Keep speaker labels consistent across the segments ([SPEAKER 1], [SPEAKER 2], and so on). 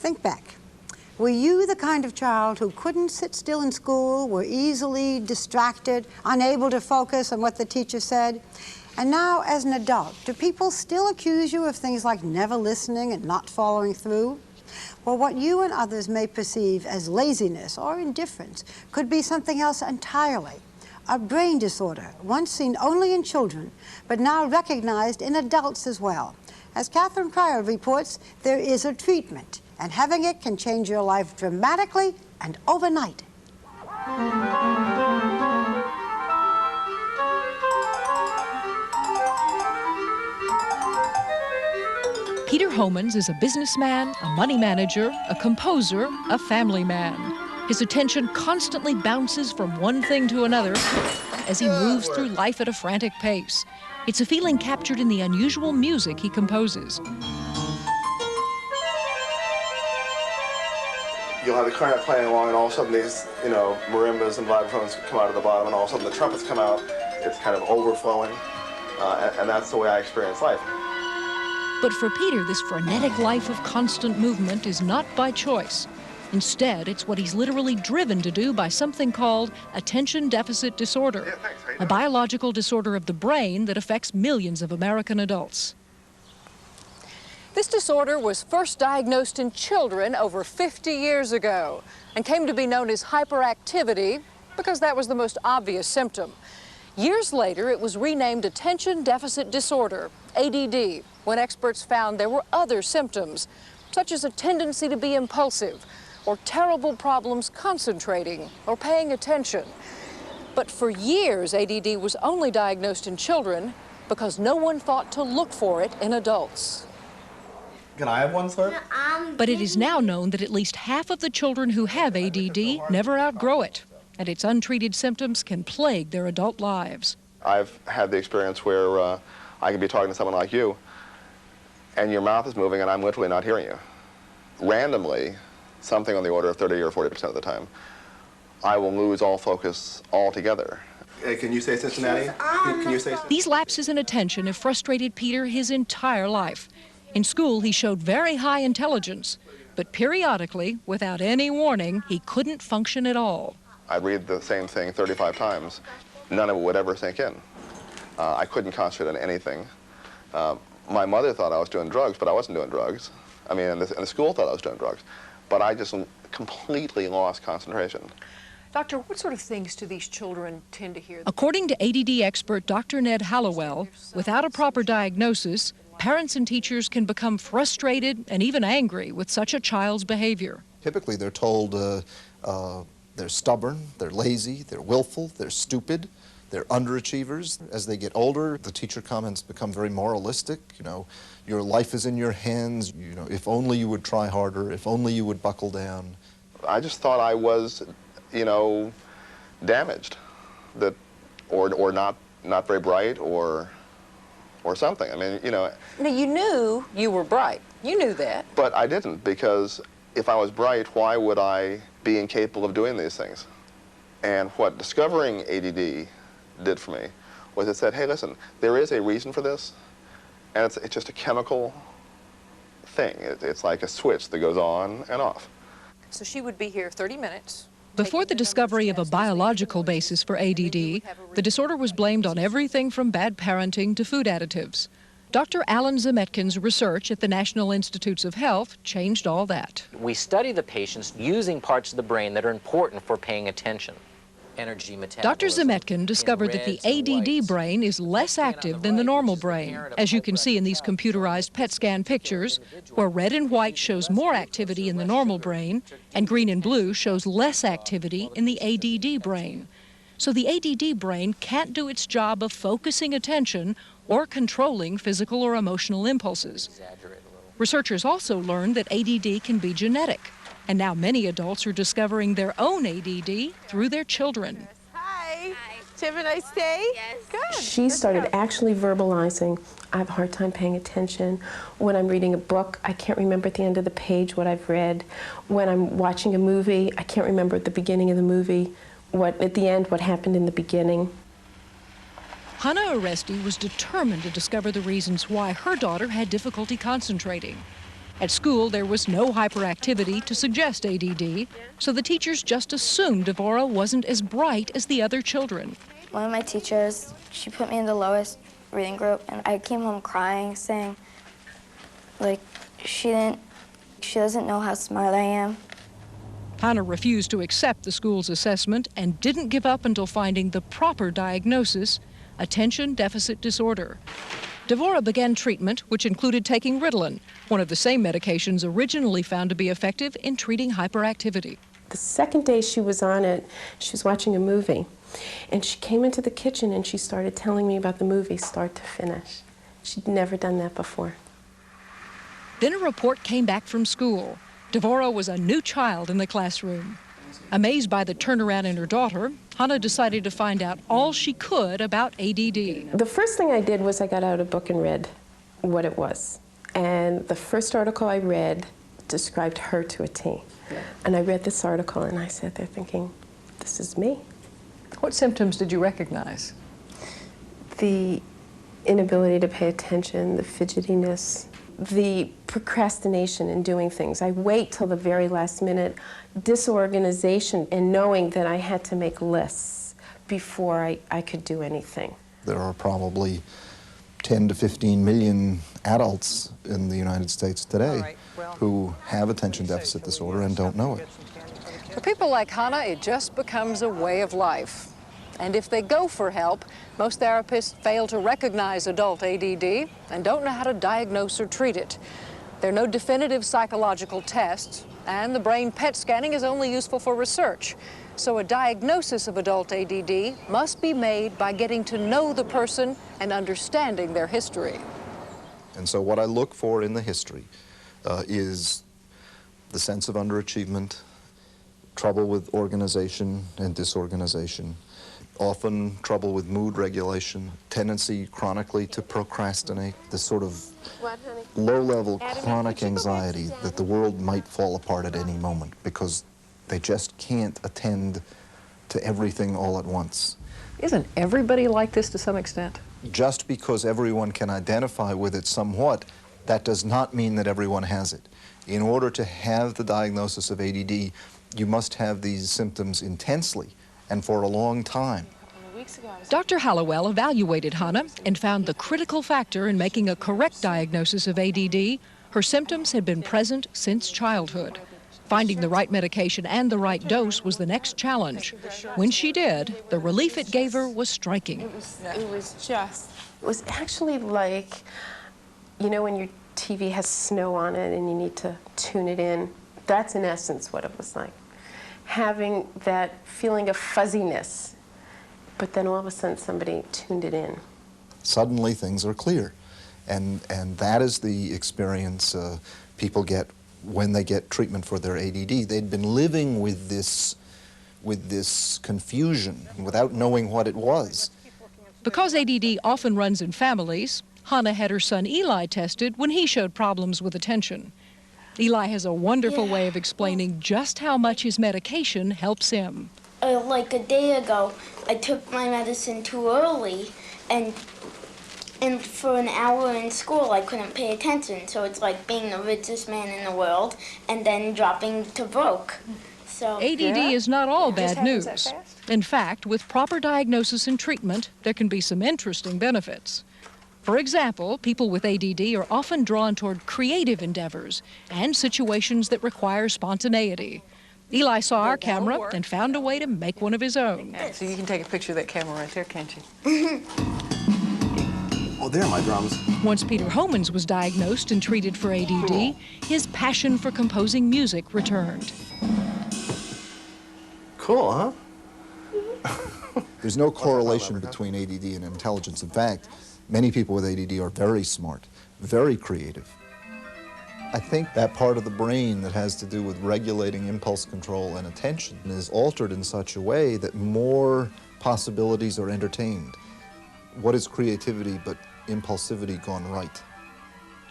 [SPEAKER 1] Think back. Were you the kind of child who couldn't sit still in school, were easily distracted, unable to focus on what the teacher said? And now, as an adult, do people still accuse you of things like never listening and not following through? Well, what you and others may perceive as laziness or indifference could be something else entirely. A brain disorder, once seen only in children, but now recognized in adults as well. As Catherine Pryor reports, there is a treatment, and having it can change your life dramatically and overnight.
[SPEAKER 2] Peter Homans is a businessman, a money manager, a composer, a family man. His attention constantly bounces from one thing to another as he moves through life at a frantic pace. It's a feeling captured in the unusual music he composes.
[SPEAKER 3] You'll have the clarinet playing along, and all of a sudden these, marimbas and vibraphones come out of the bottom, and all of a sudden the trumpets come out. It's kind of overflowing, and that's the way I experience life.
[SPEAKER 2] But for Peter, this frenetic life of constant movement is not by choice. Instead, it's what he's literally driven to do by something called attention deficit disorder, a biological disorder of the brain that affects millions of American adults.
[SPEAKER 4] This disorder was first diagnosed in children over 50 years ago and came to be known as hyperactivity because that was the most obvious symptom. Years later, it was renamed attention deficit disorder, ADD, when experts found there were other symptoms, such as a tendency to be impulsive, or terrible problems concentrating or paying attention. But for years, ADD was only diagnosed in children because no one thought to look for it in adults.
[SPEAKER 3] Can I have one, sir?
[SPEAKER 2] But it is now known that at least half of the children who have ADD never outgrow it, and its untreated symptoms can plague their adult lives.
[SPEAKER 3] I've had the experience where I can be talking to someone like you, and your mouth is moving, and I'm literally not hearing you. Randomly, something on the order of 30 or 40% of the time, I will lose all focus altogether. Hey, can you say Cincinnati? Can you say?
[SPEAKER 2] These lapses in attention have frustrated Peter his entire life. In school, he showed very high intelligence, but periodically, without any warning, he couldn't function at all.
[SPEAKER 3] I'd read the same thing 35 times. None of it would ever sink in. I couldn't concentrate on anything. My mother thought I was doing drugs, but I wasn't doing drugs. I mean, and the school thought I was doing drugs. But I just completely lost concentration.
[SPEAKER 4] Doctor, what sort of things do these children tend to hear?
[SPEAKER 2] According to ADD expert Dr. Ned Hallowell, without a proper diagnosis, parents and teachers can become frustrated and even angry with such a child's behavior.
[SPEAKER 5] Typically, they're told they're stubborn, they're lazy, they're willful, they're stupid, they're underachievers. As they get older, the teacher comments become very moralistic. Your life is in your hands. If only you would try harder, if only you would buckle down.
[SPEAKER 3] I just thought I was, damaged, or not very bright, or something. I mean,
[SPEAKER 4] Now, you knew you were bright. You knew that.
[SPEAKER 3] But I didn't, because if I was bright, why would I be incapable of doing these things? And what discovering ADD did for me was it said, hey, listen, there is a reason for this, and it's just a chemical thing. It's like a switch that goes on and off.
[SPEAKER 4] So she would be here 30 minutes.
[SPEAKER 2] Before the discovery of a biological basis for ADD, the disorder was blamed on everything from bad parenting to food additives. Dr. Alan Zemetkin's research at the National Institutes of Health changed all that.
[SPEAKER 6] We study the patients using parts of the brain that are important for paying attention. Energy
[SPEAKER 2] Dr.
[SPEAKER 6] metabolism.
[SPEAKER 2] Zemetkin discovered that the ADD brain is less active than the normal brain, as you can see in these computerized PET scan pictures, where red and white shows more activity in the normal brain, and green and blue shows less activity in the ADD brain. So the ADD brain can't do its job of focusing attention or controlling physical or emotional impulses. Researchers also learned that ADD can be genetic. And now many adults are discovering their own ADD through their children.
[SPEAKER 7] Hi. Did you have a nice day?
[SPEAKER 8] Yes.
[SPEAKER 7] Good.
[SPEAKER 8] She started actually verbalizing, I have a hard time paying attention. When I'm reading a book, I can't remember at the end of the page what I've read. When I'm watching a movie, I can't remember at the beginning of the movie at the end what happened in the beginning.
[SPEAKER 2] Hannah Oresti was determined to discover the reasons why her daughter had difficulty concentrating. At school, there was no hyperactivity to suggest ADD, so the teachers just assumed Devora wasn't as bright as the other children.
[SPEAKER 9] One of my teachers, she put me in the lowest reading group, and I came home crying, saying, like, she doesn't know how smart I am.
[SPEAKER 2] Hannah refused to accept the school's assessment and didn't give up until finding the proper diagnosis, attention deficit disorder. Devora began treatment, which included taking Ritalin, one of the same medications originally found to be effective in treating hyperactivity.
[SPEAKER 8] The second day she was on it, she was watching a movie, and she came into the kitchen and she started telling me about the movie start to finish. She'd never done that before.
[SPEAKER 2] Then a report came back from school. Devora was a new child in the classroom. Amazed by the turnaround in her daughter, Hannah decided to find out all she could about ADD.
[SPEAKER 8] The first thing I did was I got out a book and read what it was. And the first article I read described her to a T. And I read this article and I sat there thinking, this is me.
[SPEAKER 4] What symptoms did you recognize?
[SPEAKER 8] The inability to pay attention, the fidgetiness, the procrastination in doing things. I wait till the very last minute, disorganization, and knowing that I had to make lists before I could do anything.
[SPEAKER 5] There are probably 10 to 15 million adults in the United States today who have attention deficit disorder and don't know it.
[SPEAKER 4] For people like Hannah, it just becomes a way of life. And if they go for help, most therapists fail to recognize adult ADD and don't know how to diagnose or treat it. There are no definitive psychological tests, and the brain PET scanning is only useful for research. So a diagnosis of adult ADD must be made by getting to know the person and understanding their history.
[SPEAKER 5] And so what I look for in the history is the sense of underachievement, trouble with organization and disorganization, often trouble with mood regulation, tendency chronically to procrastinate, this sort of low-level chronic anxiety that the world might fall apart at any moment because they just can't attend to everything all at once.
[SPEAKER 4] Isn't everybody like this to some extent?
[SPEAKER 5] Just because everyone can identify with it somewhat, that does not mean that everyone has it. In order to have the diagnosis of ADD, you must have these symptoms intensely and for a long time.
[SPEAKER 2] Dr. Hallowell evaluated Hannah and found the critical factor in making a correct diagnosis of ADD. Her symptoms had been present since childhood. Finding the right medication and the right dose was the next challenge. When she did, the relief it gave her was striking.
[SPEAKER 8] It was actually like, you know, when your TV has snow on it and you need to tune it in. That's in essence what it was like. Having that feeling of fuzziness, but then all of a sudden somebody tuned it in.
[SPEAKER 5] Suddenly things are clear, and that is the experience people get when they get treatment for their ADD. They'd been living with this confusion without knowing what it was.
[SPEAKER 2] Because ADD often runs in families, Hannah had her son Eli tested when he showed problems with attention. Eli has a wonderful way of explaining just how much his medication helps him.
[SPEAKER 10] Like a day ago, I took my medicine too early, and for an hour in school, I couldn't pay attention. So it's like being the richest man in the world and then dropping to broke. So
[SPEAKER 2] ADD is not all bad news. In fact, with proper diagnosis and treatment, there can be some interesting benefits. For example, people with ADD are often drawn toward creative endeavors and situations that require spontaneity. Eli saw our camera and found a way to make one of his own.
[SPEAKER 4] So you can take a picture of that camera right there, can't you?
[SPEAKER 11] Oh, there are my drums.
[SPEAKER 2] Once Peter Homans was diagnosed and treated for ADD, his passion for composing music returned.
[SPEAKER 11] Cool, huh?
[SPEAKER 5] There's no correlation between ADD and intelligence. In fact, many people with ADD are very smart, very creative. I think that part of the brain that has to do with regulating impulse control and attention is altered in such a way that more possibilities are entertained. What is creativity but impulsivity gone right?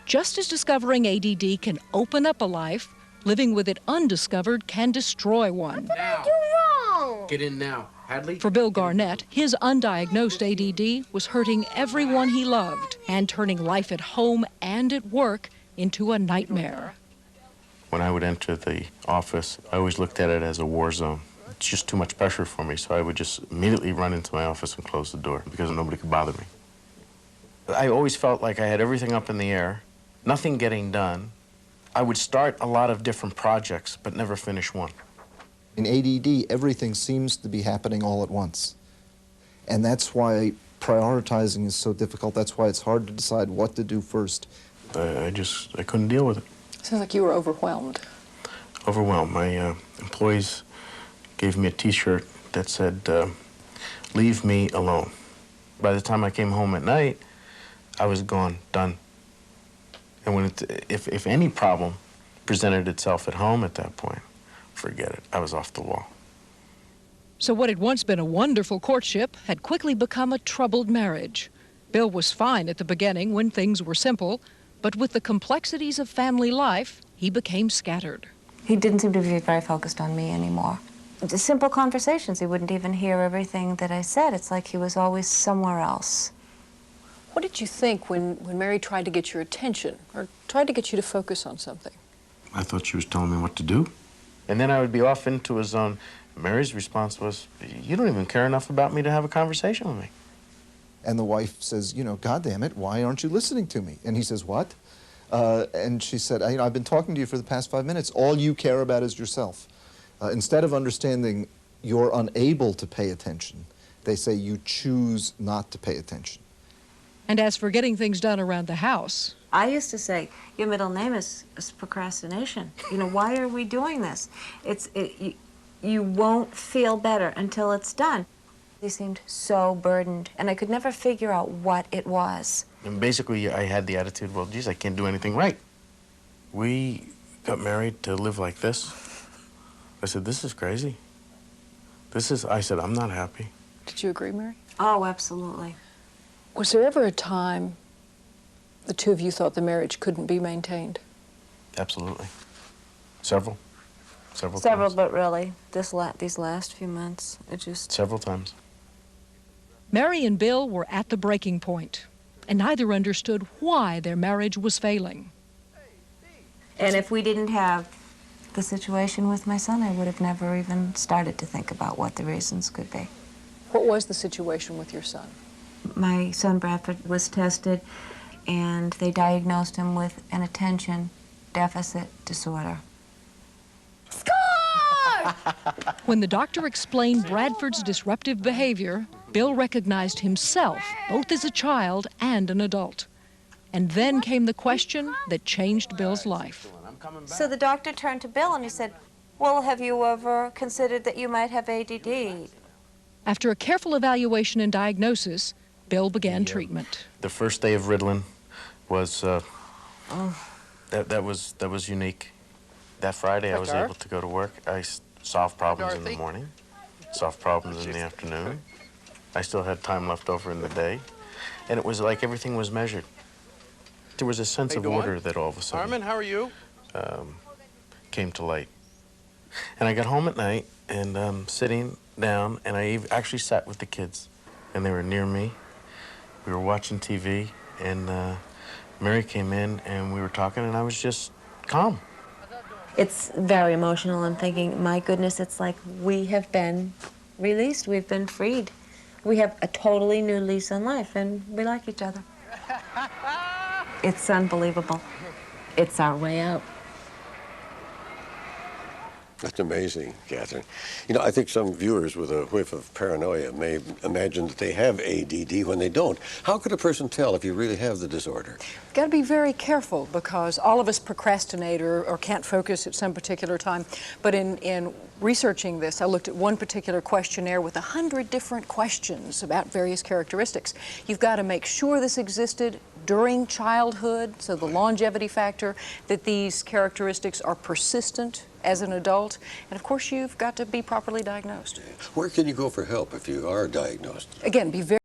[SPEAKER 2] Just as discovering ADD can open up a life, living with it undiscovered can destroy one.
[SPEAKER 10] What did I do wrong?
[SPEAKER 11] Get in now. Hadley?
[SPEAKER 2] For Bill Garnett, his undiagnosed ADD was hurting everyone he loved and turning life at home and at work into a nightmare.
[SPEAKER 11] When I would enter the office, I always looked at it as a war zone. It's just too much pressure for me, so I would just immediately run into my office and close the door because nobody could bother me. I always felt like I had everything up in the air, nothing getting done. I would start a lot of different projects, but never finish one.
[SPEAKER 5] In ADD, everything seems to be happening all at once. And that's why prioritizing is so difficult. That's why it's hard to decide what to do first.
[SPEAKER 11] I couldn't deal with it.
[SPEAKER 4] Sounds like you were overwhelmed.
[SPEAKER 11] Overwhelmed. My employees gave me a T-shirt that said, "Leave me alone." By the time I came home at night, I was gone, done. And when if any problem presented itself at home at that point, forget it. I was off the wall.
[SPEAKER 2] So what had once been a wonderful courtship had quickly become a troubled marriage. Bill was fine at the beginning when things were simple, but with the complexities of family life, he became scattered.
[SPEAKER 12] He didn't seem to be very focused on me anymore. Just simple conversations, he wouldn't even hear everything that I said. It's like he was always somewhere else.
[SPEAKER 4] What did you think when Mary tried to get your attention or tried to get you to focus on something?
[SPEAKER 11] I thought she was telling me what to do. And then I would be off into a zone. Mary's response was, "You don't even care enough about me to have a conversation with me."
[SPEAKER 5] And the wife says, you know, "God damn it, why aren't you listening to me?" And he says, "What?" And she said, I've been talking to you for the past 5 minutes. All you care about is yourself." Instead of understanding you're unable to pay attention, they say you choose not to pay attention.
[SPEAKER 2] And as for getting things done around the house,
[SPEAKER 12] I used to say, your middle name is procrastination. You know, why are we doing this? You won't feel better until it's done. He seemed so burdened, and I could never figure out what it was.
[SPEAKER 11] And basically, I had the attitude, well, geez, I can't do anything right. We got married to live like this. I said, this is crazy. I said, I'm not happy.
[SPEAKER 4] Did you agree, Mary?
[SPEAKER 12] Oh, absolutely.
[SPEAKER 4] Was there ever a time the two of you thought the marriage couldn't be maintained?
[SPEAKER 11] Absolutely. Several times.
[SPEAKER 12] But really, these last few months, it just...
[SPEAKER 11] Several times.
[SPEAKER 2] Mary and Bill were at the breaking point, and neither understood why their marriage was failing.
[SPEAKER 12] And if we didn't have the situation with my son, I would have never even started to think about what the reasons could be.
[SPEAKER 4] What was the situation with your son?
[SPEAKER 12] My son Bradford was tested, and they diagnosed him with an attention deficit disorder.
[SPEAKER 2] When the doctor explained Bradford's disruptive behavior, Bill recognized himself both as a child and an adult. And then came the question that changed Bill's life.
[SPEAKER 12] So the doctor turned to Bill and he said, well, have you ever considered that you might have ADD?
[SPEAKER 2] After a careful evaluation and diagnosis, Bill began treatment.
[SPEAKER 11] The first day of Ritalin was, that was unique. That Friday I was able to go to work. I solved problems in the morning, solved problems in the afternoon. I still had time left over in the day. And it was like everything was measured. There was a sense of order that all of a sudden
[SPEAKER 13] Armin, how are you?
[SPEAKER 11] Came to light. And I got home at night and sitting down, and I actually sat with the kids. And they were near me. We were watching TV, and Mary came in, and we were talking, and I was just calm.
[SPEAKER 12] It's very emotional. I'm thinking, my goodness, it's like we have been released. We've been freed. We have a totally new lease on life, and we like each other. It's unbelievable. It's our way out.
[SPEAKER 13] That's amazing, Catherine. You know, I think some viewers with a whiff of paranoia may imagine that they have ADD when they don't. How could a person tell if you really have the disorder?
[SPEAKER 4] You've got to be very careful because all of us procrastinate or can't focus at some particular time. But in researching this, I looked at one particular questionnaire with 100 different questions about various characteristics. You've got to make sure this existed during childhood, so the longevity factor, that these characteristics are persistent as an adult, and of course you've got to be properly diagnosed.
[SPEAKER 13] Where can you go for help if you are diagnosed?
[SPEAKER 4] Again, be very